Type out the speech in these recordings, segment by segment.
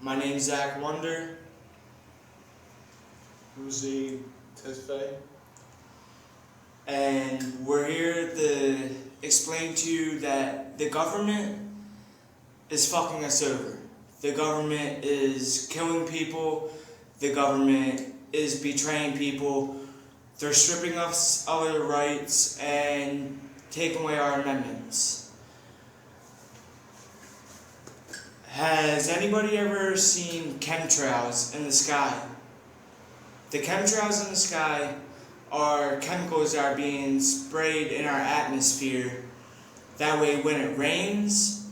My name's Zach Wonder. Ruzi Tesfaye. And we're here to explain to you that the government is fucking us over. The government is killing people. The government is betraying people. They're stripping us of our rights and taking away our amendments. Has anybody ever seen chemtrails in the sky? The chemtrails in the sky are chemicals that are being sprayed in our atmosphere. That way when it rains,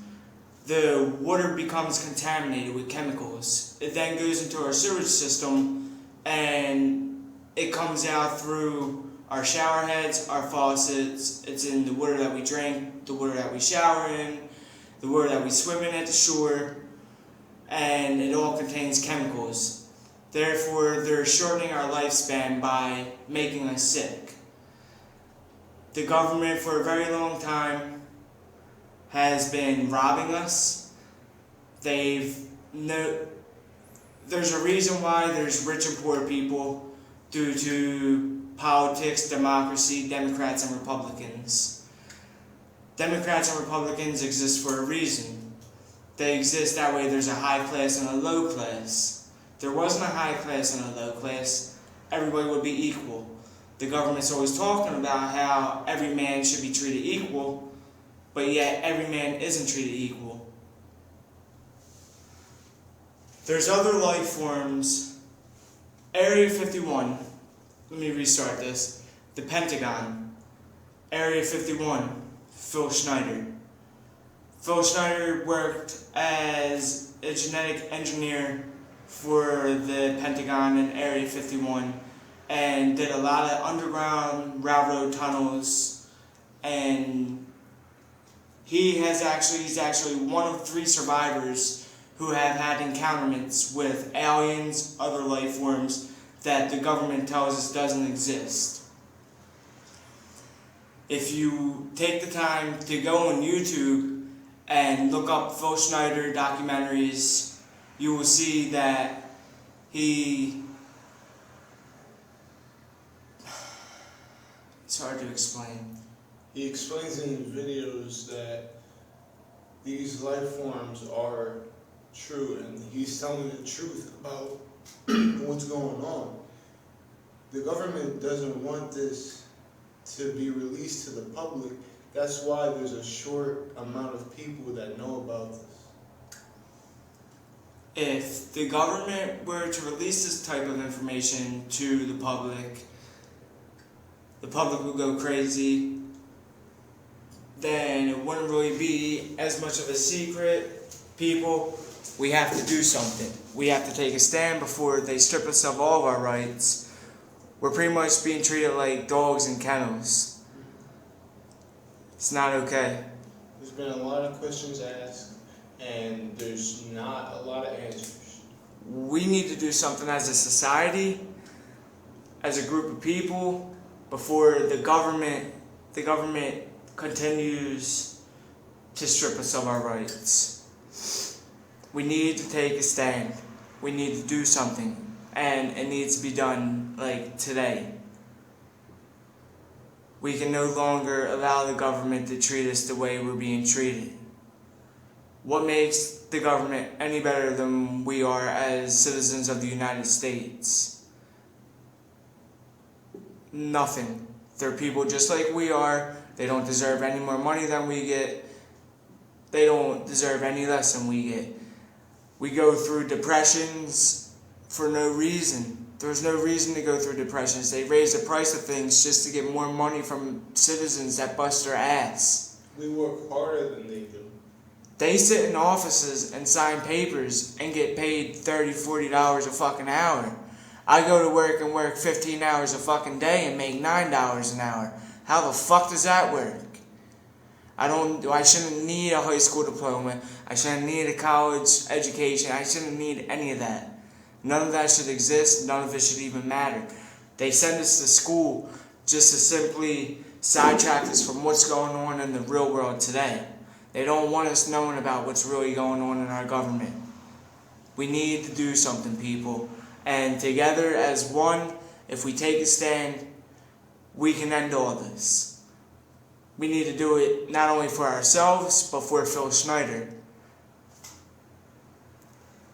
the water becomes contaminated with chemicals. It then goes into our sewage system and it comes out through our shower heads, our faucets. It's in the water that we drink, the water that we shower in, the water that we swim in at the shore, and it all contains chemicals. Therefore, they're shortening our lifespan by making us sick. The government, for a very long time, has been robbing us. There's a reason why there's rich and poor people due to politics, democracy, Democrats and Republicans. Democrats and Republicans exist for a reason. They exist that way there's a high class and a low class. If there wasn't a high class and a low class, everybody would be equal. The government's always talking about how every man should be treated equal, but yet every man isn't treated equal. There's other life forms. Area 51, let me restart this. The Pentagon, Area 51, Phil Schneider. Phil Schneider worked as a genetic engineer for the Pentagon in Area 51 and did a lot of underground railroad tunnels, and he's actually one of 3 survivors who have had encounterments with aliens, other life forms that the government tells us doesn't exist. If you take the time to go on YouTube and look up Phil Schneider documentaries, you will see that it's hard to explain. He explains in the videos that these life forms are true, and he's telling the truth about what's going on. The government doesn't want this to be released to the public. That's why there's a short amount of people that know about this. If the government were to release this type of information to the public would go crazy. Then it wouldn't really be as much of a secret. People, we have to do something. We have to take a stand before they strip us of all of our rights. We're pretty much being treated like dogs in kennels. It's not okay. There's been a lot of questions asked, and there's not a lot of answers. We need to do something as a society, as a group of people, before the government continues to strip us of our rights. We need to take a stand. We need to do something, and it needs to be done like today. We can no longer allow the government to treat us the way we're being treated. What makes the government any better than we are as citizens of the United States? Nothing. They're people just like we are. They don't deserve any more money than we get. They don't deserve any less than we get. We go through depressions for no reason. There's no reason to go through depressions. They raise the price of things just to get more money from citizens that bust their ass. We work harder than they do. They sit in offices and sign papers and get paid $30, $40 a fucking hour. I go to work and work 15 hours a fucking day and make $9 an hour. How the fuck does that work? I shouldn't need a high school diploma. I shouldn't need a college education. I shouldn't need any of that. None of that should exist. None of it should even matter. They send us to school just to simply sidetrack us from what's going on in the real world today. They don't want us knowing about what's really going on in our government. We need to do something, people. And together as one, if we take a stand, we can end all this. We need to do it not only for ourselves, but for Phil Schneider.